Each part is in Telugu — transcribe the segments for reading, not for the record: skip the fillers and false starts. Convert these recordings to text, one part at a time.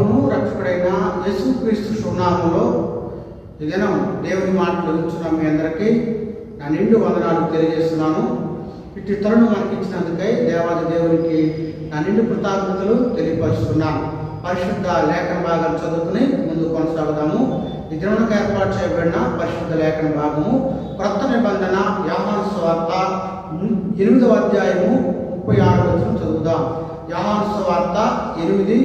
ప్రభువును రక్షకుడైన యేసుక్రీస్తు శుభనామములో ఈ దినం దేవుని మాటలు వింటున్న మీ అందరికీ నా నిండు వందనాలు తెలియజేస్తున్నాను. ఇట్టి తరుణం మనకి ఇచ్చినందుకై దేవాది దేవునికి నా నిండు కృతజ్ఞతలు తెలియపరుస్తున్నాను. పరిశుద్ధ లేఖన భాగాలు చదువుకుని ముందు కొనసాగుదాము. ఈ దినమునకు ఏర్పాటు చేయబడిన పరిశుద్ధ లేఖన భాగము క్రొత్త నిబంధన యోహాను సువార్త 8వ అధ్యాయము 36వ వచనం చదువుదాం. యోహాను సువార్త 8:36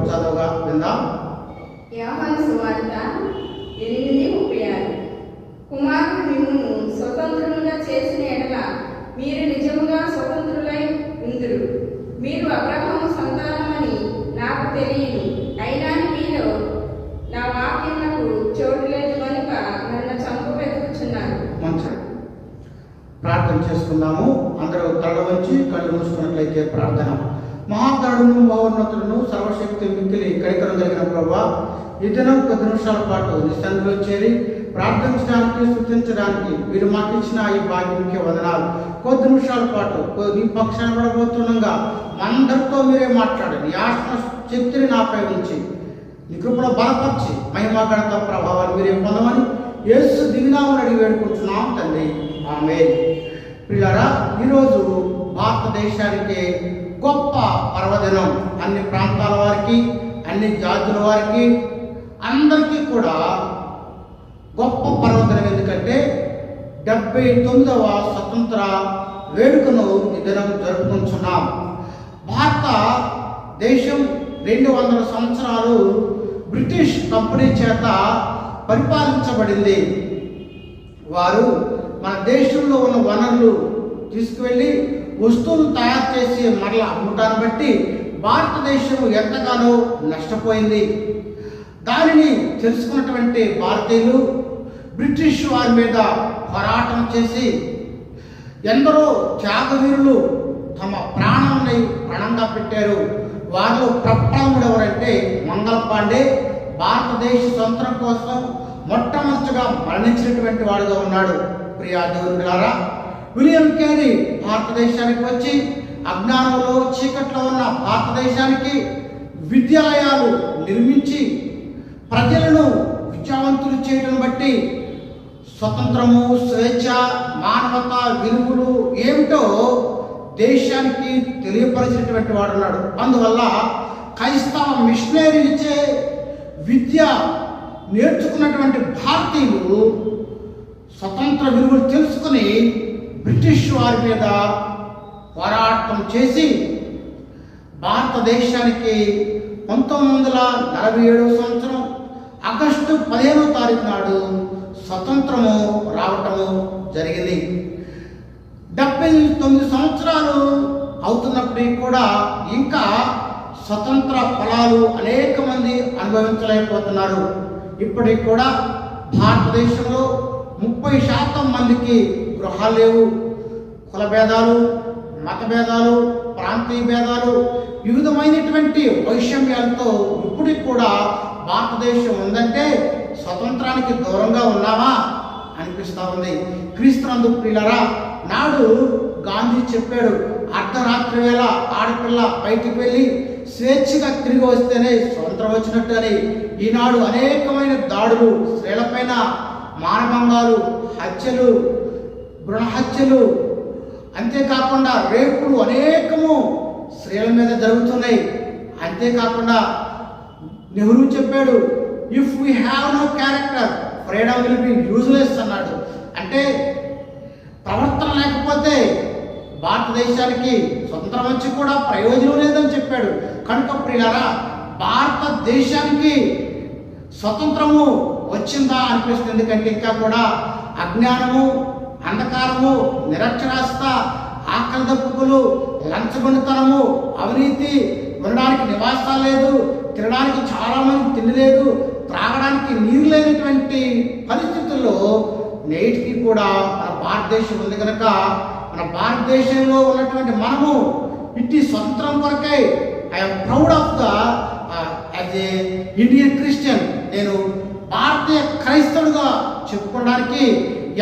చదవగా విందాం. యోహాను సువార్త 8:36 కుమారుడు మిమ్మును స్వతంత్రులుగా చేసిన ఎడల మీరు నిజముగా స్వతంత్రులై ఉందురు. మీరు అబ్రహాము సంతానమని నాకు తెలియదు, అయినా మీలో నా వాక్యమునకు చోటు లేదు కనుక నన్ను చంపబెతుకుచున్నారు. మంచిది, ప్రార్థన చేసుకుందాము. అందరూ తల వంచి కళ్ళు మూసుకున్నట్లయితే ప్రార్థన. మహాగణుడును మహోన్నతులను సర్వశక్తి మిక్కిలి కనికరం కలిగిన ప్రభువా, ఈ దినం కొద్ది నిమిషాల పాటు నీ సన్నిధిలో చేరి ప్రార్థించడానికి స్తుతించడానికి మీరు మాకు ఇచ్చిన ఈ భాగ్యంకే వందనాలు. కొద్ది నిమిషాల పాటు నీ పక్షాన్ని పడబోతుండగా మనందరితో మీరే మాట్లాడి నీ ఆత్మ శక్తిని నాపై ఉంచి నీ కృపలో బలపరిచి మహిమా ఘనత ప్రభావాలు మీరే పొందమని యేసు దిగినామని అడిగి వేడుకుంటున్నాం తండ్రి, ఆమేన్. ప్రియులారా, ఈరోజు భారతదేశానికి గొప్ప పర్వదినం. అన్ని ప్రాంతాల వారికి, అన్ని జాతుల వారికి, అందరికీ కూడా గొప్ప పర్వదినం. ఎందుకంటే 79వ స్వతంత్ర వేడుకను ఈ దినం జరుపుకుంటున్నాం. భారత దేశం 200 సంవత్సరాలు బ్రిటిష్ కంపెనీ చేత పరిపాలించబడింది. వారు మన దేశంలో ఉన్న వనరులు తీసుకువెళ్ళి వస్తువులు తయారు చేసి మరలా అమ్ముటాన్ని బట్టి భారతదేశం ఎంతగానో నష్టపోయింది. దానిని తెలుసుకున్నటువంటి భారతీయులు బ్రిటిష్ వారి మీద పోరాటం చేసి ఎందరో త్యాగవీరులు తమ ప్రాణాన్ని పణంగా పెట్టారు. వారిలో ప్రప్రథముడు ఎవరంటే మంగళ పాండే. భారతదేశ స్వతంత్రం కోసం మొట్టమొదటిగా మరణించినటువంటి వాడుగా ఉన్నాడు. ప్రియా దేవులారా, విలియం కేరీ భారతదేశానికి వచ్చి అజ్ఞానంలో చీకట్లో ఉన్న భారతదేశానికి విద్యాలయాలు నిర్మించి ప్రజలను విద్యావంతులు చేయడం బట్టి స్వతంత్రము, స్వేచ్ఛ, మానవత విలువలు ఏమిటో దేశానికి తెలియపరిచినటువంటి వాడు ఉన్నాడు. అందువల్ల క్రైస్తవ మిషనరీలచే విద్య నేర్చుకున్నటువంటి భారతీయులు స్వతంత్ర విలువలు తెలుసుకుని బ్రిటిష్ వారి మీద పోరాటం చేసి భారతదేశానికి 1947వ సంవత్సరం ఆగస్టు 15వ తారీఖు నాడు స్వతంత్రము రావటము జరిగింది. 79 సంవత్సరాలు అవుతున్నప్పటికీ కూడా ఇంకా స్వతంత్ర ఫలాలు అనేక మంది అనుభవించలేకపోతున్నారు. ఇప్పటికి కూడా భారతదేశంలో 30% మందికి గృహాలు లేవు. కుల భేదాలు, మత భేదాలు, ప్రాంతీయ భేదాలు, వివిధమైనటువంటి వైషమ్యాలతో ఇప్పటికి కూడా భారతదేశం ఉందంటే స్వతంత్రానికి దూరంగా ఉన్నామా అనిపిస్తూ ఉంది. క్రీస్తునందు ప్రియులారా, నాడు గాంధీ చెప్పాడు, అర్ధరాత్రి వేళ ఆడపిల్ల బయటికి వెళ్ళి స్వేచ్ఛగా తిరిగి వస్తేనే స్వతంత్రం వచ్చినట్టు అని. ఈనాడు అనేకమైన దాడులు, స్త్రీలపైన మానభంగాలు, హత్యలు, భ్రూణ హత్యలు, అంతేకాకుండా రేపులు అనేకము స్త్రీల మీద జరుగుతున్నాయి. అంతేకాకుండా నెహ్రూ చెప్పాడు, if we have no character freedom will be useless అన్నాడు. అంటే ప్రవర్తన లేకపోతే భారతదేశానికి స్వతంత్రం వచ్చి కూడా ప్రయోజనం లేదని చెప్పాడు. కనుక ప్రియులారా, భారతదేశానికి స్వతంత్రము వచ్చిందా అనిపిస్తుంది. ఎందుకంటే ఇంకా కూడా అజ్ఞానము, అంధకారము, నిరక్షరాస్యత, ఆకలి దప్పుకులు, లంచగొండితనము, అవినీతి, ఉండడానికి నివాసాలు లేదు, తినడానికి చాలామంది తిండి లేదు, త్రాగడానికి నీరు లేనటువంటి పరిస్థితుల్లో నేటికి కూడా మన భారతదేశం ఉంది. కనుక మన భారతదేశంలో ఉన్నటువంటి మనము ఇట్టి స్వతంత్రం కొరకై I'm proud of the as a Indian Christian. నేను భారతీయ క్రైస్తవుడుగా చెప్పుకోవడానికి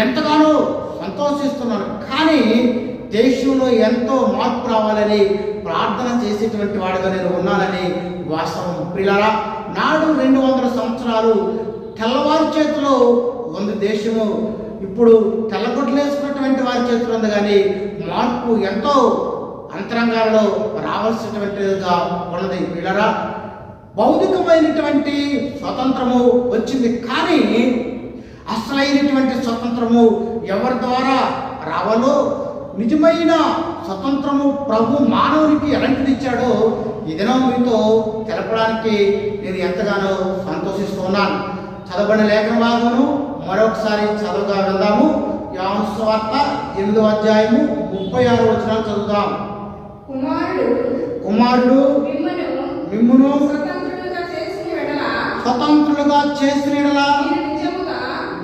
ఎంతగానో సంతోషిస్తున్నాను. కానీ దేశంలో ఎంతో మార్పు రావాలని ప్రార్థన చేసేటువంటి వాడిగా నేను ఉన్నానని వాస్తవం. ప్రియులారా, నాడు 200 సంవత్సరాలు తెల్లవారి చేతిలో ఉంది దేశము, ఇప్పుడు తెల్లగొడ్లు వేసుకున్నటువంటి వారి చేతిలో ఉంది. కానీ మార్పు ఎంతో అంతరంగాలలో రావాల్సినటువంటిదిగా ఉన్నది. ప్రియులారా, భౌతికమైనటువంటి స్వతంత్రము వచ్చింది, కానీ అసలైనటువంటి స్వతంత్రము ఎవరి ద్వారా రావాలో, నిజమైన స్వతంత్రము ప్రభు మానవునికి ఎలాంటిది ఇచ్చాడో ఈ దినం మీతో తెలపడానికి నేను ఎంతగానో సంతోషిస్తున్నాను. చదవబడిన లేఖన భాగమును మరొకసారి చదువుగా వెళ్దాము. యోహాను సువార్త 8వ అధ్యాయము 36వ వచనం చదువుదాం. కుమారుడు మిమ్మును స్వతంత్రులుగా చేసిన యెడల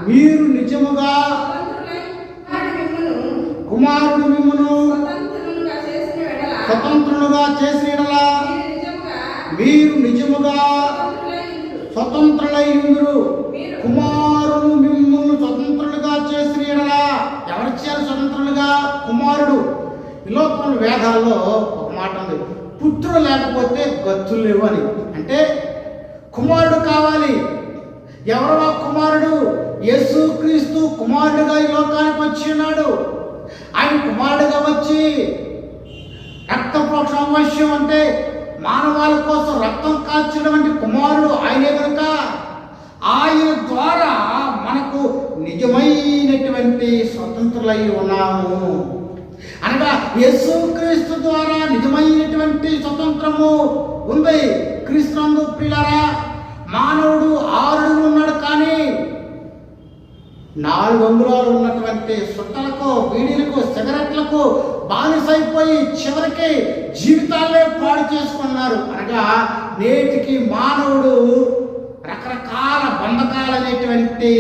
మీరు నిజముగా కుమారుడు మిమ్మును స్వతంత్రులుగా చేసిన యెడల మీరు నిజముగా స్వతంత్రులై ఉందురు. కుమారుడు మిమ్మును స్వతంత్రులుగా చేసిన యెడల ఎవరు చేయాలి స్వతంత్రులుగా? కుమారుడు. విలోపన వేదాల్లో ఒక మాట ఉంది, పుత్రుడు లేకపోతే గతులు లేవు అని. అంటే కుమారుడు కావాలి. ఎవరు ఆ కుమారుడు? యేసుక్రీస్తు కుమారుడుగా ఈ లోకానికి వచ్చి ఉన్నాడు. ఆయన కుమారుడుగా వచ్చి రక్తప్రోక్షణ అవశ్యం అంటే మానవాళి కోసం రక్తం కాల్చినటువంటి కుమారుడు ఆయనే కనుక ఆయన ద్వారా మనకు నిజమైనటువంటి స్వతంత్రులై ఉన్నాము. అనగా యేసుక్రీస్తు ద్వారా నిజమైనటువంటి స్వతంత్రము ఉంది. క్రీస్తునందు ప్రియులారా, మానవుడు 6 అడుగులు ఉన్నాడు, కానీ 4 అంగుళాలు ఉన్నటువంటి సుట్టలకు, బీడీలకు, సిగరెట్లకు బానిసైపోయి చివరికి జీవితాలే పాడు చేసుకున్నారు. అనగా నేటికి మానవుడు రకరకాల బంధకాలు అనేటువంటి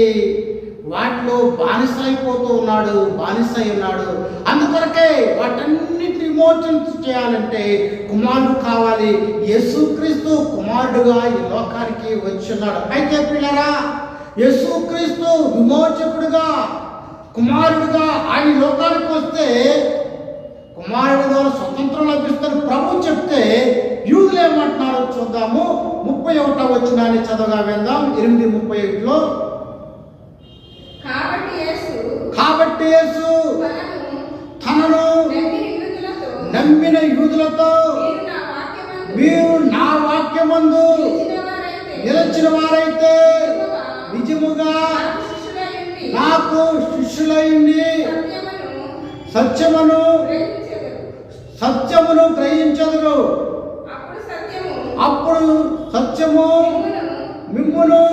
వాటిలో బానిసైపోతూ ఉన్నాడు, బానిసై ఉన్నాడు. అందుకొరకే వాటన్నిటిని విమోచన చేయాలంటే కుమారుడు కావాలి. యేసుక్రీస్తు కుమారుడుగా ఈ లోకానికి వచ్చి ఉన్నాడు. అయితే పిల్లరా, యేసుక్రీస్తు విమోచకుడుగా కుమారుడుగా ఆయన లోకానికి వస్తే కుమారుడు ద్వారా స్వతంత్రం లభిస్తారు ప్రభు చెప్తే యూదులు ఏమంటున్నారో చూద్దాము. 31వ వచనాన్ని చదవగా వెళ్దాం. 8:31లో కాబట్టి యేసు తనను నమ్మిన యూదులతో మీరు నా వాక్యమందు నిలిచిన వారైతే నిజముగా నాకు శిష్యులైంది సత్యమును గ్రహించదురు. అప్పుడు సత్యము మిమ్మును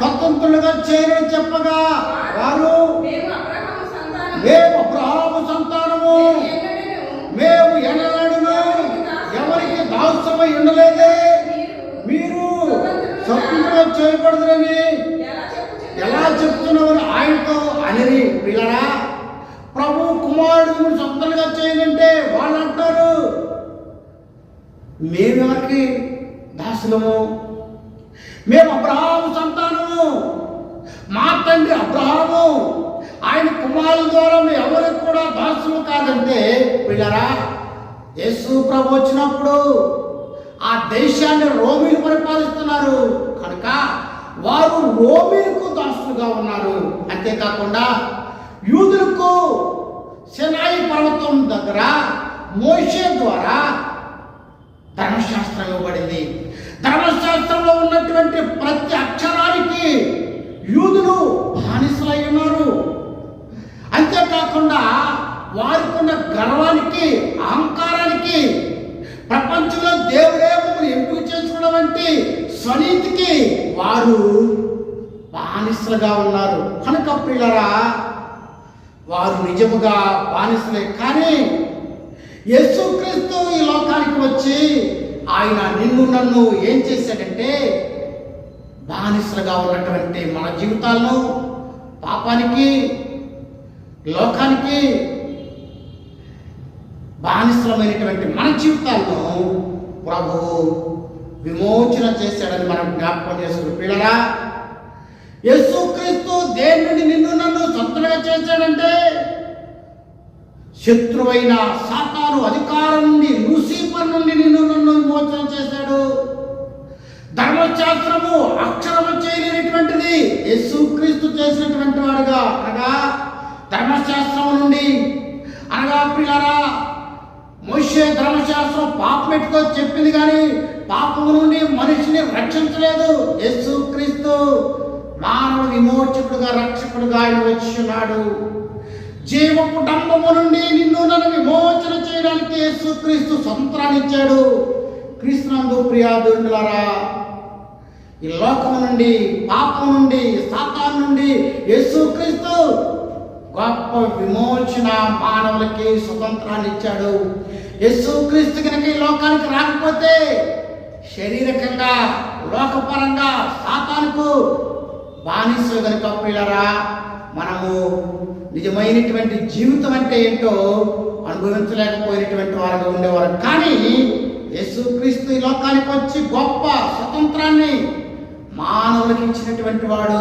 స్వతంత్రులుగా చేయని చెప్పగా వారు మేము అబ్రహాము సంతానము, మేము ఎన్నడూను ఎవరికి దాస్యమై ఉండలేదే, మీరు స్వతంత్రంగా చేయబడదురని ఎలా చెప్తున్నారు ఆయనతో అని. పిల్లరా, ప్రభు కుమారుడు స్వతంత్రంగా చేయాలంటే వాళ్ళు అంటారు మేమెవరికి దాసులము, మేము అబ్రహాము సంతానము, మా తండ్రి అబ్రహాము, ఆయన కుమారుల ద్వారా మేము ఎవరికి కూడా దాసులు కాదంటే. పిల్లరా, యేసు ప్రభు వచ్చినప్పుడు ఆ దేశాన్ని రోమీలు పరిపాలిస్తున్నారు కనుక వారు రోమీలకు దాసులుగా ఉన్నారు. అంతేకాకుండా యూదులకు సినాయి పర్వతం దగ్గర మోషే ద్వారా ధర్మశాస్త్రం ఇవ్వబడింది. ధర్మశాస్త్రంలో ఉన్నటువంటి ప్రతి అక్షరానికి యూదులు బానిసలై ఉన్నారు. అంతేకాకుండా వారికి ఉన్న గర్వానికి, అహంకారానికి, ప్రపంచంలో దేవుడే మమ్మల్ని ఎంపిక చేసుకోవడం వంటి స్వనీతికి వారు బానిసలుగా ఉన్నారు. కనుక పిల్లరా, వారు నిజముగా బానిసలే. కానీ యేసుక్రీస్తు ఈ లోకానికి వచ్చి ఆయన నిన్ను నన్ను ఏం చేశాడంటే బానిసలుగా ఉన్నటువంటి మన జీవితాలను పాపానికి, లోకానికి బానిసలమైనటువంటి మన జీవితాలను ప్రభు విమోచన చేశాడని మనం జ్ఞాపకం చేసుకుని. పిల్లరా, యేసుక్రీస్తు దేని నుండి నిన్ను నన్ను స్వతంత్రంగా చేశాడంటే శత్రువైన సాతాను అధికారం నుండి, లూసిఫర్ నుండి నన్ను విమోచన చేశాడు. ధర్మశాస్త్రము అక్షరము చేయలేనటువంటిది యేసుక్రీస్తు చేసినటువంటి వాడుగా, అనగా ధర్మశాస్త్రం నుండి, అనగా ప్రియులారా, మోషే ధర్మశాస్త్రం పాపం ఎట్టుకో చెప్పింది, కానీ పాపము నుండి మనిషిని రక్షించలేదు. యేసుక్రీస్తు మానవ విమోచకుడుగా, రక్షకుడుగా ఆయన వచ్చున్నాడు. జీవపు డంబము నుండి నన్ను విమోచన చేయడానికి యేసుక్రీస్తు స్వతంత్రాన్ని ఇచ్చాడు. క్రీస్తునందు ప్రియాదులారా, ఈ లోకము నుండి, పాపం నుండి, సాతాను నుండి యేసుక్రీస్తు గొప్ప విమోచన మానవులకి స్వతంత్రాన్ని ఇచ్చాడు. యేసుక్రీస్తు కనుక ఈ లోకానికి రాకపోతే శారీరకంగా, లోకపరంగా సాతానుకు బానిస కనుక ప్రియులారా, మనము నిజమైనటువంటి జీవితం అంటే ఏంటో అనుభవించలేకపోయినటువంటి వారుగా ఉండేవారు. కానీ యేసుక్రీస్తు ఈ లోకానికి వచ్చి గొప్ప స్వతంత్రాన్ని మానవులకు ఇచ్చినటువంటి వాడు,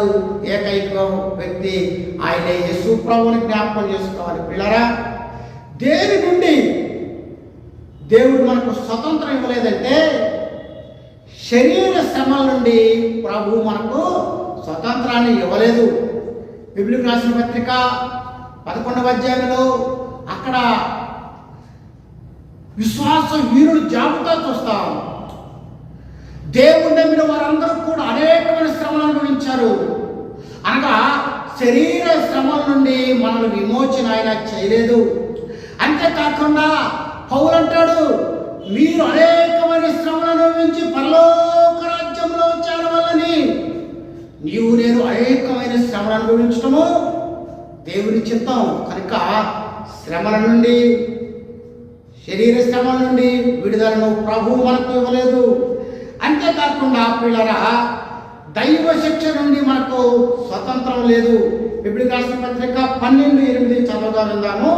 ఏకైక వ్యక్తి ఆయనే యేసు ప్రభువుని జ్ఞాపకం చేసుకోవాలి. పిల్లరా, దేని నుండి దేవుడు మనకు స్వతంత్రం ఇవ్వలేదంటే శరీర శ్రమల నుండి ప్రభు మనకు స్వతంత్రాన్ని ఇవ్వలేదు. బిబ్లియకు రాసిన పత్రిక 11వ అధ్యాయంలో అక్కడ విశ్వాస వీరుడు జాబితా చూస్తాం. దేవుడు నమ్మిన వారందరూ కూడా అనేకమైన శ్రమలు అనుభవించారు. అనగా శరీర శ్రమల నుండి మనల్ని విమోచన ఆయన చేయలేదు. అంతేకాకుండా పౌలు అంటాడు, మీరు అనేకమైన శ్రమలు అనుభవించి పరలోక రాజ్యంలో చేరవాలని. నీవు నేను అనేకమైన శ్రమలు అనుభవించడము దేవుని చిత్తం కనుక శ్రమల నుండి, శరీర శ్రమల నుండి విడుదలను ప్రభువు మనకు ఇవ్వలేదు. అంతేకాకుండా పిల్లరా, దైవ శిక్ష నుండి మనకు స్వతంత్రం లేదు. హెబ్రీయులకు రాసిన పత్రిక 12:8 చదవగా విందాము.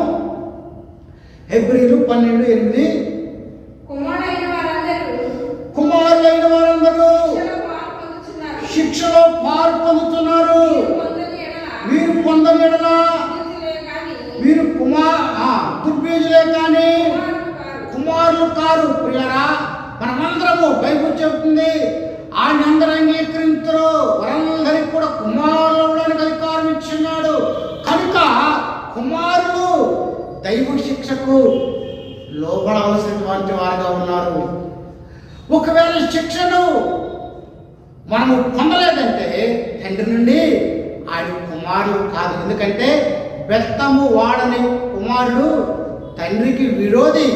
హెబ్రీయులు 12:8. కుమారులైన వారందరూ శిక్షలో పాలు పొందుతున్నారు. మీరు పొందని ఎడల మీరు దుర్బీజులే కానీ కుమారులు కారు. ప్రియరా, మనమందరము బైబిల్ చెబుతుంది, ఆయన అందరూ అంగీకరించరు, వారందరికీ కూడా కుమారులు అవడానికి అధికారం ఇచ్చున్నాడు. కనుక కుమారులు దైవ శిక్షకు లోబడవలసినటువంటి వారుగా ఉన్నారు. ఒకవేళ శిక్షను మనము పొందలేదంటే తండ్రి నుండి ఆయన కుమారులు కాదు. ఎందుకంటే బెత్తము వాడని కుమారుడు తండ్రికి విరోధి.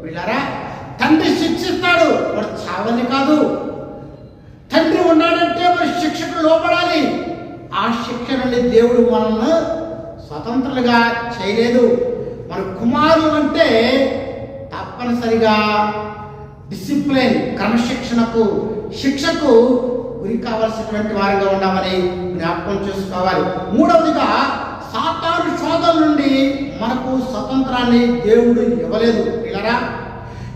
వీళ్ళరా, తండ్రి శిక్షిస్తాడు, వాడు చావని కాదు. తండ్రి ఉన్నాడంటే మరి శిక్షకు లోపడాలి. ఆ శిక్ష నుండి దేవుడు మనల్ని స్వతంత్రులుగా చేయలేదు. మన కుమారులు అంటే తప్పనిసరిగా డిసిప్లిన్, క్రమశిక్షణకు, శిక్షకు గురి కావాల్సినటువంటి వారిగా ఉన్నామని జ్ఞాపకం చేసుకోవాలి. మూడవదిగా, సాతాను శోధన నుండి మనకు స్వతంత్రాన్ని దేవుడు ఇవ్వలేదు. పిల్లరా,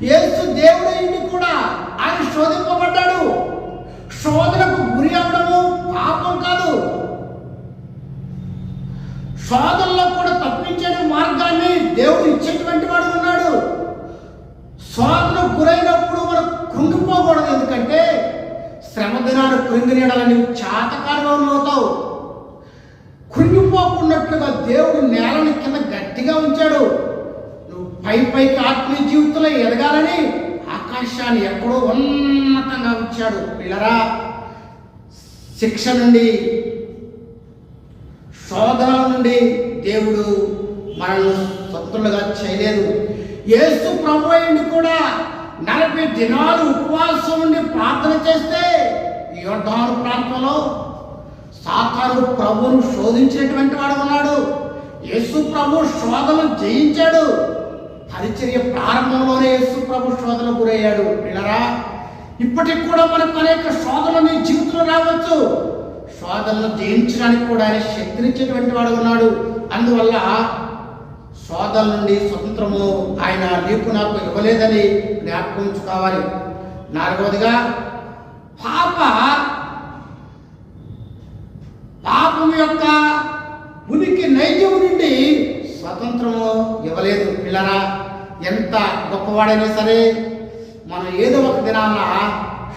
యేసు దేవుడు ఇంటి కూడా ఆయన శోధింపబడ్డాడు. శోధనకు గురి అవ్వడము పాపం కాదు. శోధనలో కూడా తప్పించే మార్గాన్ని దేవుడు ఇచ్చేటువంటి వాడు ఉన్నాడు. శోధనకు గురైనప్పుడు మనం కృంగిపోకూడదు. ఎందుకంటే శ్రమ దినాన్ని కృంగినీడాలని చాతకాలుగా అవుతావు. కృంగిపోకున్నట్లుగా దేవుడు నేలని కింద గట్టిగా ఉంచాడు. నువ్వు పైకి ఆత్మీయ జీవితంలో ఎదగాలని ఆకాశాన్ని ఎక్కడో ఉన్నతంగా ఉంచాడు. పిల్లరా, శిక్ష నుండి, శోధన నుండి దేవుడు మనల్ని స్వతంత్రులుగా చేయలేదు. యేసు ప్రభు అయ్యింది కూడా 40 దినాలు ఉపవాసం ఉండి ప్రార్థన చేస్తే యోర్దాను ప్రాంతంలో సాతాను ప్రభువును శోధించినటువంటి వాడు ఉన్నాడు. యేసు ప్రభు శోధనలు జయించాడు. పరిచర్య ప్రారంభంలోనే యేసు ప్రభు శోధనకు గురయ్యాడు. పిల్లరా, ఇప్పటికి కూడా మనకు అనేక శోధనలు జీవితంలో రావచ్చు. శోధనలు జయించడానికి కూడా ఆయన శక్తినిచ్చేటువంటి వాడు ఉన్నాడు. అందువల్ల శోధన నుండి స్వతంత్రము ఆయన నీకు నాకు ఇవ్వలేదని జ్ఞాపకం ఉంచుకోవాలి. నాలుగవదిగా, పాపం యొక్క ఉనికి నైజం నుండి స్వతంత్రము ఇవ్వలేదు. పిల్లరా, ఎంత గొప్పవాడైనా సరే మనం ఏదో ఒక దినాన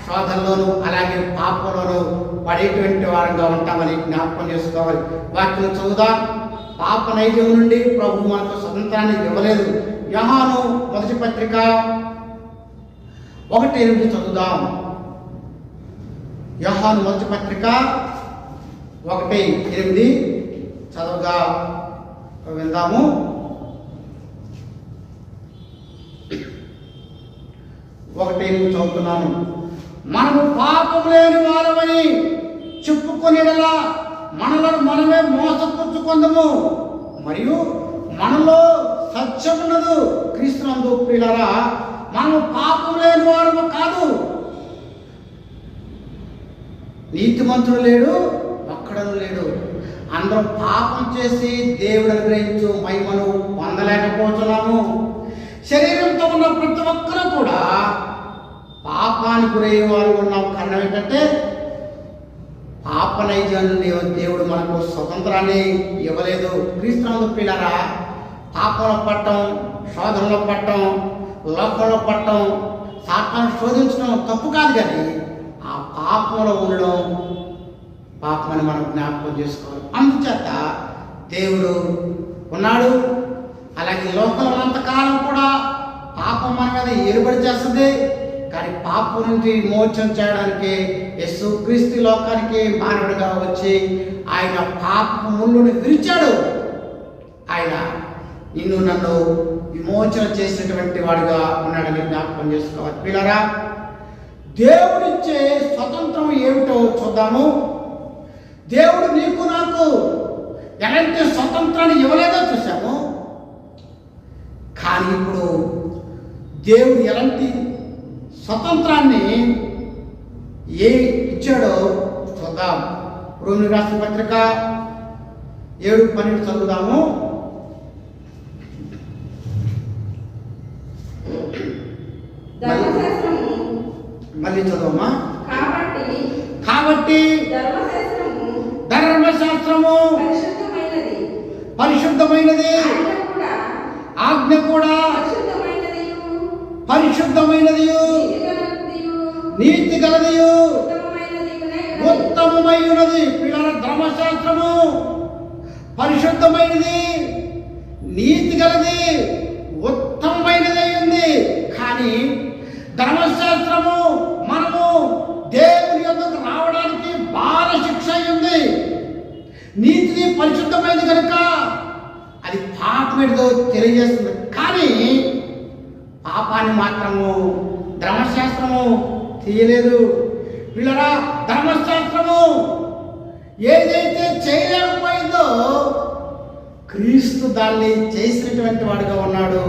శోధనలోను అలాగే పాపంలోను పడేటువంటి వారంగా ఉంటామని జ్ఞాపకం చేసుకోవాలి. వాక్యం చదువుదాం. పాప నైజం నుండి ప్రభు మనకు స్వతంత్రాన్ని ఇవ్వలేదు. యోహాను మొదటి పత్రిక 1:8 చదువుదాం. యోహాను మొదటి పత్రిక 1:8 చదువుగా విందాము. చదువుతున్నాను. మనము పాపం లేని వారమని చెప్పుకొనేలా మనలను మనమే మోసపుచ్చుకొందుము, మరియు మనలో సత్యమున్నదు. క్రీస్తునందు ప్రియులారా, మనము పాపం లేని వారము కాదు. నీతిమంతుడు లేడు, ఒక్కడను లేడు. అందరం పాపం చేసి దేవుడు అనుగ్రహించు మహిమను పొందలేకపోతున్నాము. శరీరంతో ఉన్న ప్రతి ఒక్కరూ కూడా పాపానికి గురయ్యే వారు ఉన్నాం. కారణం ఏంటంటే పాప నైజాన్ని దేవుడు మనకు స్వతంత్రాన్ని ఇవ్వలేదు. క్రీస్తునందు పిల్లరా, పాపంలో పట్టడం, శోధనలో పట్టడం, లోకంలో పట్టడం, సాతాను శోధించడం తప్పు కాదు, కానీ ఆ పాపంలో ఉండడం పాపమని మనం జ్ఞాపకం చేసుకోవాలి. అందుచేత దేవుడు ఉన్నాడు. అలాగే లోకంలో అంతకాలం కూడా పాపం మన మీద ఏలుబడి చేస్తుంది. కానీ పాపం నుండి విమోచన చేయడానికి యేసుక్రీస్తు లోకానికి మానవుడిగా వచ్చి ఆయన పాపపు ముళ్ళుని విరిచాడు. ఆయన నిన్ను నన్ను విమోచన చేసినటువంటి వాడిగా ఉన్నాడని జ్ఞాపకం చేసుకోవాలి. పిల్లరా, దేవుడిచ్చే స్వతంత్రం ఏమిటో చూద్దాము. దేవుడు నీకు నాకు ఎలాంటి స్వతంత్రాన్ని ఇవ్వలేదో చూసాము. కానీ ఇప్పుడు దేవుడు ఎలాంటి స్వతంత్రాన్ని ఇచ్చాడో చూద్దాం. రోమిలకు రాసిన పత్రిక 7:12 చదువుదాము. మళ్ళీ చదవమ్మా. కాబట్టి ధర్మశాస్త్రము పరిశుద్ధమైనది, ఆజ్ఞ కూడా పరిశుద్ధమైనది, నీతి గలది, ఉత్తమమైనది. పిల్లల ధర్మశాస్త్రము పరిశుద్ధమైనది, నీతి గలది, ఉత్తమమైనది ఉంది. కానీ ధర్మశాస్త్రము మనము దేవుని యొద్దకు రావడానికి బాల శిక్ష ఉంది. నీతిని పరిశుద్ధమైనది కనుక అది పాపమేదో తెలియజేస్తుంది. కానీ పాపాన్ని మాత్రము ధర్మశాస్త్రము తీయలేదు. పిల్లరా, ధర్మశాస్త్రము ఏదైతే చేయలేకపోయిందో క్రీస్తు దాన్ని చేసినటువంటి వాడుగా ఉన్నాడు.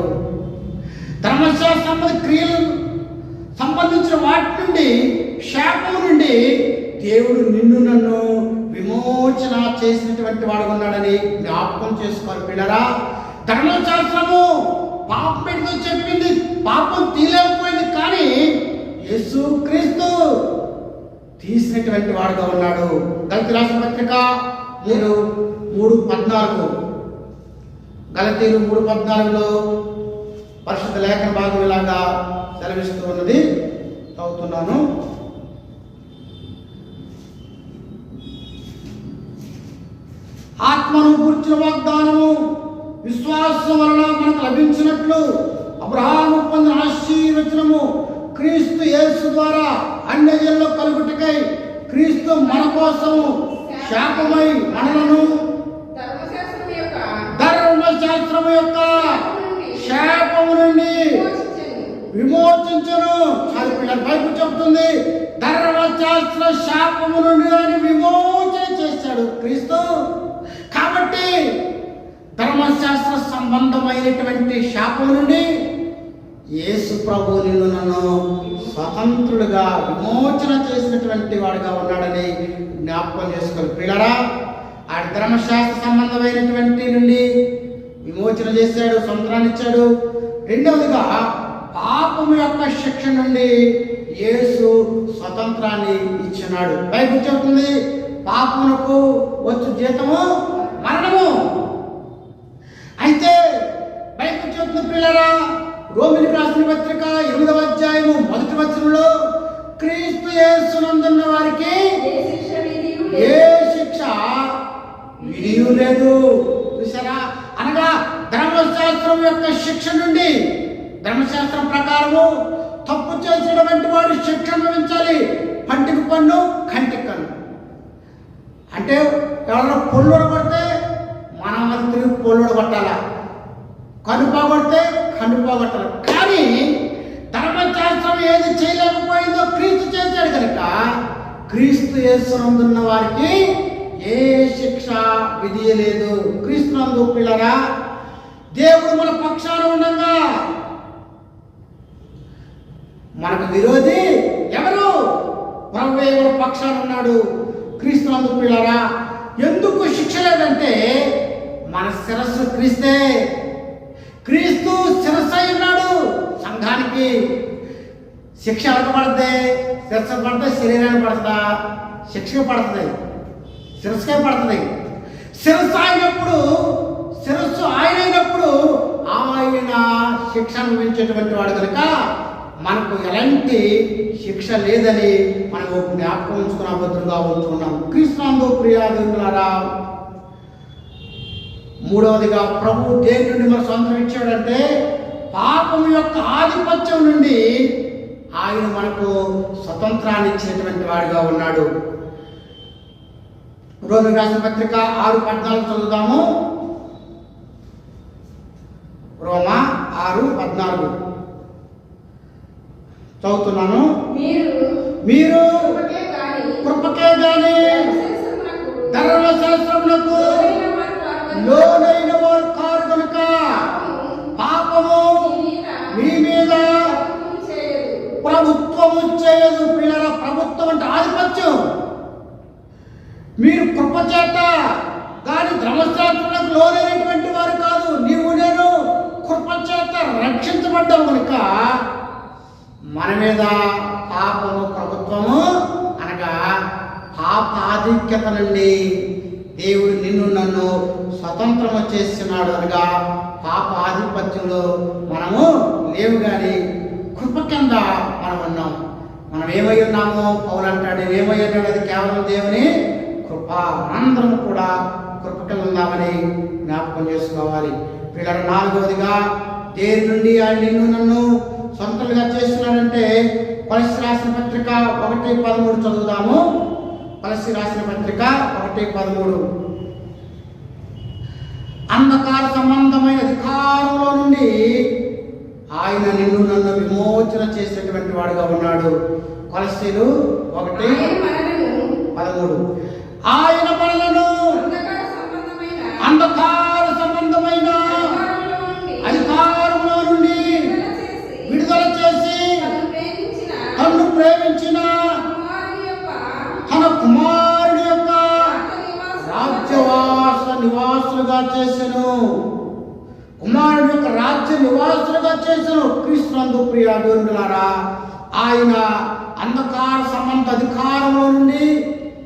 ధర్మశాస్త్రం క్రియలు సంబంధించిన వాటి నుండి, శాపం నుండి దేవుడు నిన్ను నన్ను విమోచన చేసినటువంటి వాడుగా ఉన్నాడని జ్ఞాపకం చేసుకోవాలి. పిల్లరా, ధర్మశాస్త్రము పాపం ఏంటో చెప్పింది, పాపం తీయలేకపోయింది. కానీ యేసుక్రీస్తు తీసినటువంటి వాడుగా ఉన్నాడు. గలతీయుల రాసిన పత్రిక 3:14 గలతీయులు 3:14లో పరిశుద్ధ లేఖన భాగం ఇలాగా సెలవిస్తూ ఉన్నది. చదువుతున్నాను. ఆత్మను కూర్చిన వాగ్దానము విశ్వాసం వలన మనకు లభించినట్లు అబ్రహాము పొందిన ఆశీర్వచనము క్రీస్తు యేసు ద్వారా అన్యజనుల్లో కలుగుటకై క్రీస్తు మన కోసం శాపమై మనలను ధర్మశాస్త్రము యొక్క శాపము నుండి విమోచించను. అది పిల్లల బైబిల్ చెబుతుంది. ధర్మశాస్త్ర శాపము నుండి అని విమోచన చేశాడు క్రీస్తు. కాబట్టి ధర్మశాస్త్ర సంబంధమైనటువంటి శాపం నుండి యేసు ప్రభు నిన్ను నన్ను స్వతంత్రుడుగా విమోచన చేసినటువంటి వాడుగా ఉన్నాడని జ్ఞాపకం చేసుకోవాలి. పిల్లరా, ఆ ధర్మశాస్త్ర సంబంధమైనటువంటి నుండి విమోచన చేశాడు, స్వతంత్రాన్ని ఇచ్చాడు. రెండవదిగా పాపము యొక్క శిక్ష నుండి యేసు స్వతంత్రాన్ని ఇచ్చినాడు. బైబిల్ చెబుతుంది, పాపమునకు వచ్చు జీతము మరణము. అయితే బైబిల్ చెబుతుంది చెప్తుంది పిల్లరా? రోమిలికి రాసిన పత్రిక 8వ అధ్యాయము 1వ వచనంలో క్రీస్తు యేసునందున్న వారికి ఏ శిక్ష విధియు లేదు. చూసారా? అనగా ధర్మశాస్త్రం యొక్క శిక్ష నుండి, ధర్మశాస్త్రం ప్రకారము తప్పు చేసినటువంటి వాడు శిక్ష అనుభవించాలి. పంటికి పన్ను, కంటికి కన్ను. అంటే ఎవరైనా పొల్లుడు పడితే మనం అది తిరిగి పొల్లుడు పట్టాలా, కన్ను పోగొడితే కన్ను పోగొట్టాలి. కానీ ధర్మశాస్త్రం ఏది చేయలేకపోయిందో క్రీస్తు చేశాడు కనుక క్రీస్తు యేసునందున్న వారికి ఏ శిక్ష విధియలేదు. క్రీస్తునందు పిల్లరా, దేవుడు మన పక్షాన ఉండగా మనకు విరోధి ఎవరు? ప్రభువే మన పక్షాన ఉన్నాడు. క్రీస్తునందు పిల్లరా, ఎందుకు శిక్ష లేదంటే మన శిరస్సు క్రీస్తే. క్రీస్తు శిరస్సు అయి ఉన్నాడు. సంఘానికి శిక్ష ఎవరికి పడితే? శిరస్సు పడితే శరీరానికి పడుతుందా? శిక్షగా పడుతుంది, శిరస్సుకే పడుతుంది. శిరస్సు అయినప్పుడు, శిరస్సు ఆయన అయినప్పుడు ఆయన శిక్ష అనుభవించేటువంటి వాడు కనుక మనకు ఎలాంటి శిక్ష లేదని మనం జ్ఞాపకం ఉంచుకున్న భద్రంగా ఉంచుకున్నాం. క్రీస్తునందు ప్రియాదులారా, మూడవదిగా ప్రభు దేని నుండి మన సొంతం ఇచ్చాడంటే పాపం యొక్క ఆధిపత్యం నుండి ఆయన మనకు స్వతంత్రాన్ని ఇచ్చినటువంటి వాడిగా ఉన్నాడు. రోమిలికి రాసిన పత్రిక 6:14 చదువుదాము. రోమా 6:14 చదువుతున్నాను. మీరు కృపకే గాని ధర్మశాస్త్రమునకు లోనైన వారు కారు కనుక పాపము మీ మీద ప్రభుత్వము చేయదు. పిల్లల ప్రభుత్వం అంటే ఆధిపత్యం. మీరు కృప చేత కానీ ధర్మశాస్త్రాలకు లోనైనటువంటి వారు కాదు. నీవు నేను కృప చేత రక్షించబడ్డావు కనుక మన మీద పాపము ప్రభుత్వము అనగా పాపాధిక్యత నుండి దేవుడు నిన్ను నన్ను స్వతంత్రం చేస్తున్నాడు. అనగా పాప ఆధిపత్యంలో మనము లేవు, కానీ కృప కింద మనం ఉన్నాం. మనం ఏమై ఉన్నామో పౌలు అంటాడు, ఏమై ఉన్నాడు? అది కేవలం దేవుని కృప. మనందరం కూడా కృప కింద ఉన్నామని జ్ఞాపకం చేసుకోవాలి. పిల్లలు, నాలుగవదిగా దేని నుండి ఆయన నిన్ను నన్ను సొంతలుగా చేస్తున్నాడంటే కొలస్సీ రాసిన పత్రిక 1:13 చదువుదాము. కొలస్సీ రాసిన పత్రిక 1:13 అంధకార సంబంధమైన అధికారంలో నుండి ఆయన నిన్ను నన్ను విమోచన చేసేటువంటి వాడుగా ఉన్నాడు. కొలస్సీలు 1:13 ఆయన మనలను అంధకార సంబంధమైన అధికారంలో నుండి విడుదల చేసి తన్ను ప్రేమించిన తన కుమారుడి యొక్క రాజ్యవాస నివాసులుగా చేసెను. కుమారుడి యొక్క రాజ్య నివాసులుగా చేసెను. క్రీస్తునందు ప్రియులారా, ఆయన అంధకార సంబంధ అధికారంలో నుండి,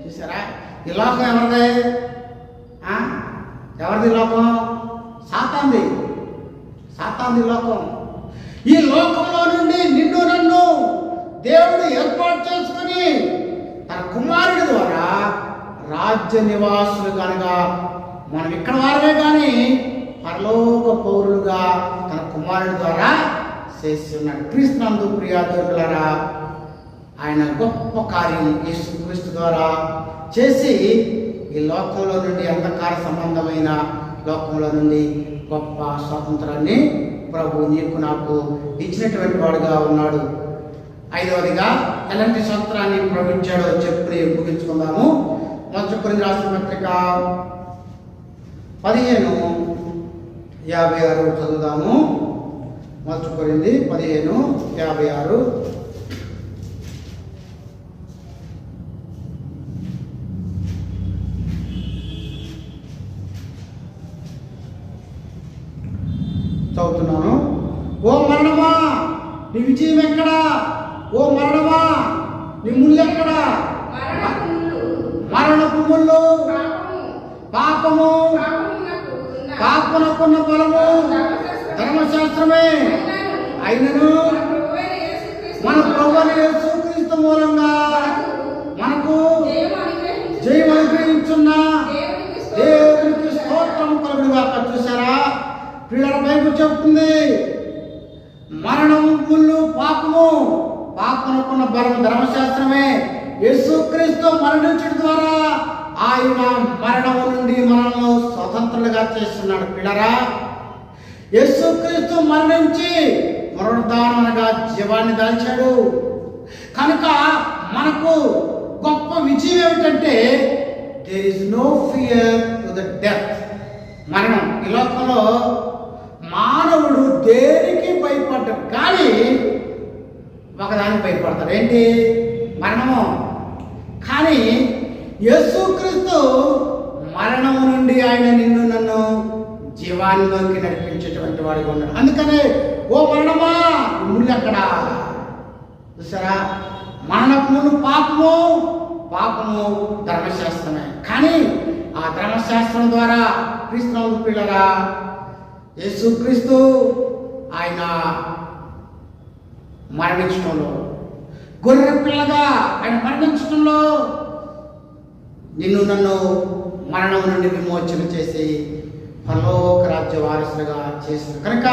చూసారా? ఈ లోకం ఎవరిదే? ఎవరిది లోకం? సాతాంది. సాతాంది లోకం. ఈ లోకంలో నుండి నిన్ను నన్ను దేవుడు ఏర్పాటు చేసుకుని తన కుమారుడి ద్వారా రాజ్య నివాసులు కనుక మనం ఇక్కడ వారమే కానీ పరలోక పౌరులుగా తన కుమారుడి ద్వారా చేసి ఉన్నాడు. క్రీస్తునందు ప్రియులారా, ఆయన గొప్ప కార్యం యేసుక్రీస్తు ద్వారా చేసి ఈ లోకంలో నుండి అంధకార సంబంధమైన లోకంలో నుండి గొప్ప స్వాతంత్రాన్ని ప్రభు నీకు నాకు ఇచ్చినటువంటి వాడుగా ఉన్నాడు. ఐదవదిగా ఎలాంటి స్వతంత్రాన్ని ప్రభు ఇచ్చాడో చెప్పుకుని ముగించుకుందాము. మొదటి కొరింథీయులకు రాసిన పత్రిక 15:56 చదువుదాము. మొదటి కొరింథీ 15:56 చదువుతున్నాను. ఓ మరణమా, నీ విజయం ఎక్కడా? ఓ మరణమా, నీ ముళ్ళు ఎక్కడా? మరణపు ముళ్ళు పాపము, పాపమునకున్న బలము ధర్మశాస్త్రమే అయినను మన ప్రభువైన యేసుక్రీస్తు మూలంగా మనకు జయం అనుగ్రహించున్న దేవునికి స్తోత్రం కలుగునుగాక. చూసారా పిల్లల బైబిల్ చెప్తుంది, మరణము ముళ్ళు పాపము, పాపమునకున్న బలం ధర్మశాస్త్రమే. యేసుక్రీస్తు మరణించడం ద్వారా ఆయన మరణము నుండి మనల్ని స్వతంత్రులుగా చేస్తున్నాడు. పిల్లరా, యేసుక్రీస్తు మరణించి పునరుద్ధానం అనగా జీవాన్ని దాల్చాడు. కనుక మనకు గొప్ప విజయం ఏమిటంటే there is no fear to the death. మరణం ఈ లోకంలో మానవుడు దేనికి భయపడ్డాడు, కానీ ఒకదానికి భయపడతాడు, ఏంటి? మరణము. కానీ యేసుక్రీస్తు మరణము నుండి ఆయన నిన్ను నన్ను జీవాన్లోకి నడిపించేటువంటి వాడిగా ఉన్నాడు. అందుకనే ఓ మరణమా ముళ్ళు అక్కడ చూసారా, మరణపు ముళ్ళు పాపము, పాపము ధర్మశాస్త్రమే. కానీ ఆ ధర్మశాస్త్రం ద్వారా క్రీస్తు పిల్లగా యేసుక్రీస్తు ఆయన మరణించడంలో, గొర్రె పిల్లగా ఆయన మరణించడంలో నిన్ను నన్ను మరణం నుండి విమోచన చేసి పరలోక రాజ్య వారసులుగా చేసింది. కనుక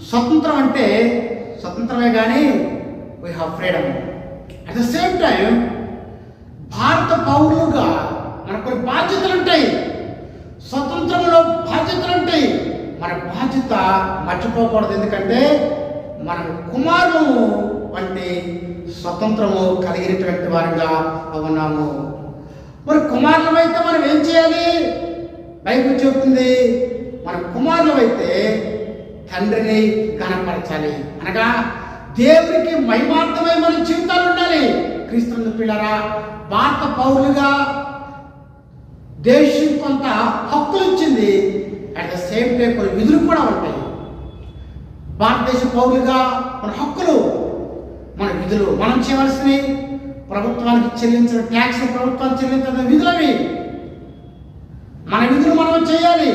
స్వతంత్రం అంటే స్వతంత్రమే, కానీ we have freedom. At the same time భారత పౌరులుగా మనకు కొన్ని బాధ్యతలు ఉంటాయి. స్వతంత్రంలో బాధ్యతలు ఉంటాయి. మన బాధ్యత మర్చిపోకూడదు. ఎందుకంటే మనం కుమారులు వంటి స్వతంత్రము కలిగినటువంటి వారిగా ఉన్నాము. మరి కుమారులు అయితే మనం ఏం చేయాలి? బైబిల్ చెబుతుంది, మన కుమారులు అయితే తండ్రిని ఘనపరచాలి. అనగా దేవునికి మహిమార్థమై మన జీవితాలు ఉండాలి. క్రీస్తు పిల్లరా, భారత పౌరులుగా దేశం కొంత హక్కులు ఇచ్చింది. అట్ ద సేమ్ టైం కొన్ని విధులు కూడా ఉంటాయి. భారతదేశ పౌరులుగా మన హక్కులు, మన విధులు, మనం చేయవలసినవి, ప్రభుత్వానికి చెల్లించిన ట్యాక్స్ ప్రభుత్వానికి చెల్లించిన విధులవి, మన విధులు మనం చేయాలి.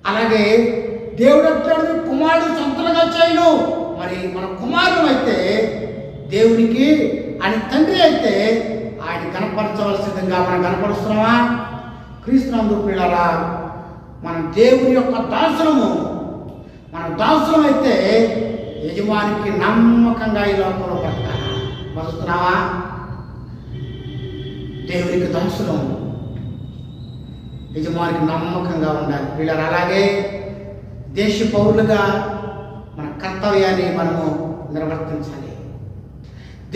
అలాగే దేవుడు అంటాడు, కుమారుడు సొంతలుగా చేయను. మరి మన కుమారుడు అయితే దేవునికి, ఆయన తండ్రి అయితే ఆయన కనపరచవలసిన విధంగా మనం కనపరుస్తున్నామా? క్రీస్తు పిల్లరా, మన దేవుని యొక్క దాసులము. మన దాసులం అయితే యజమానికి నమ్మకంగా ఈ లోకంలో బతుకుతున్నావా? దేవునికి దాసులం, యజమానికి నమ్మకంగా ఉండాలి. పిల్లలు అలాగే దేశ పౌరులుగా మన కర్తవ్యాన్ని మనము నిర్వర్తించాలి.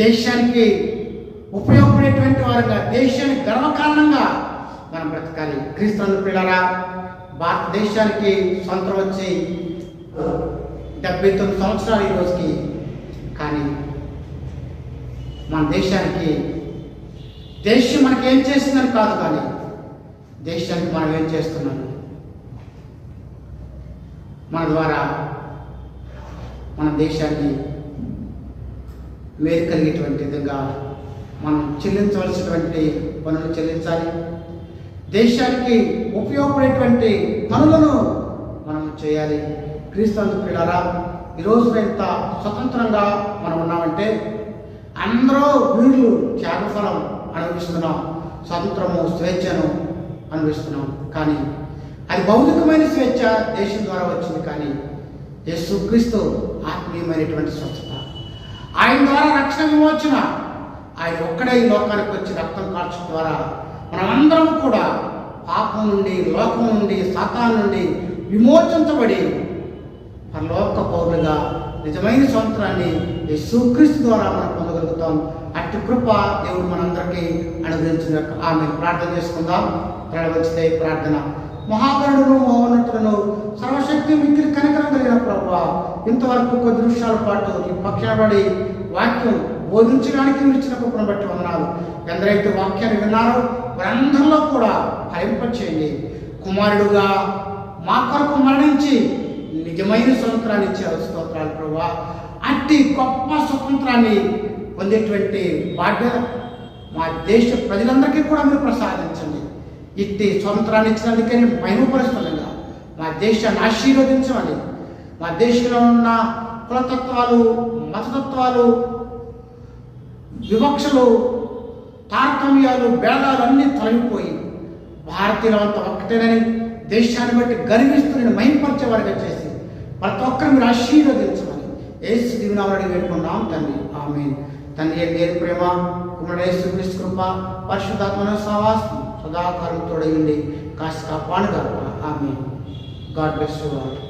దేశానికి ఉపయోగపడేటువంటి వారుగా, దేశానికి గర్వకారణంగా మనం బ్రతకాలి. క్రీస్తు పిల్లరా, భారతదేశానికి స్వంతం వచ్చి 79 సంవత్సరాలు ఈ రోజుకి. కానీ మన దేశానికి, దేశం మనకి ఏం చేసిందని కాదు, కానీ దేశానికి మనం ఏం చేస్తున్నాం, మన ద్వారా మన దేశాన్ని మేలు కలిగేటువంటి విధంగా మనం చెల్లించవలసినటువంటి పనులు చెల్లించాలి. దేశానికి ఉపయోగపడేటువంటి పనులను మనం చేయాలి. క్రీస్తు పిల్లరా, ఈరోజు ఇంత స్వతంత్రంగా మనం ఉన్నామంటే అందరూ వీళ్ళు త్యాగఫలం అనుభవిస్తున్నాం, స్వతంత్రము, స్వేచ్ఛను అనుభవిస్తున్నాం. కానీ అది భౌతికమైన స్వేచ్ఛ దేశం ద్వారా వచ్చింది. కానీ యేసుక్రీస్తు ఆత్మీయమైనటువంటి స్వచ్ఛత, ఆయన ద్వారా రక్షణ విమోచన. ఆయన ఒక్కడే ఈ లోకానికి వచ్చి రక్తం కార్చడం ద్వారా మనమందరం కూడా పాపం నుండి, లోకం నుండి, సాతాను నుండి విమోచించబడి పరలోక పౌరులుగా నిజమైన స్వంతాన్ని యేసుక్రీస్తు ద్వారా మనం పొందగలుగుతాం. అట్టి కృప దేవుడు మనందరికీ అనుగ్రహించిన ఆమె ప్రార్థన చేసుకుందాం. ప్రళవచ్చితే ప్రార్థన. మహాగణుడును, మహోన్నతులను, సర్వశక్తి మిక్కిలి కనికరం కలిగిన ప్రభువా, ఇంతవరకు కొద్ది నిమిషాల పాటు ఈ పక్షాబడి వాక్యం బోధించడానికి ఇచ్చిన కృపను బట్టి వందనాలు. ఎందరైతే వాక్యాన్ని విన్నారో వారందరిలో కూడా ఫలింపచేయండి. కుమారుడుగా మా కొరకు మరణించి నిజమైన స్వతంత్రాన్ని ఇచ్చే స్తోత్రాలు ప్రభువా. అట్టి గొప్ప స్వతంత్రాన్ని పొందేటువంటి బాధ్యత మా దేశ ప్రజలందరికీ కూడా మీరు ప్రసాదించండి. ఇట్టి స్వతంత్రాన్ని ఇచ్చినందుకే మహిమపరుస్తుండగా మా దేశాన్ని ఆశీర్వదించమని, మా దేశంలో ఉన్న కులతత్వాలు, మతతత్వాలు, వివక్షలు, తారతమ్యాలు, భేదాలు అన్నీ తొలగిపోయి భారతీయులంతా ఒక్కటేనని దేశాన్ని బట్టి గర్విస్తూ నేను మహింపరిచేవాడిగా చేసి ప్రతి ఒక్కరు మీరు ఆశీర్వదించమని యేసు దివ్యనామములో వేడుకున్నాం తండ్రి. ఆమేన్. తండ్రి దేని ప్రేమ, కుమారుడు యేసుక్రీస్తు కృప, పరిశుద్ధాత్మ సహవాసం సదాకాలం తోడై ఉండి కాసి కాపాడుగాక. Amen. God bless you all.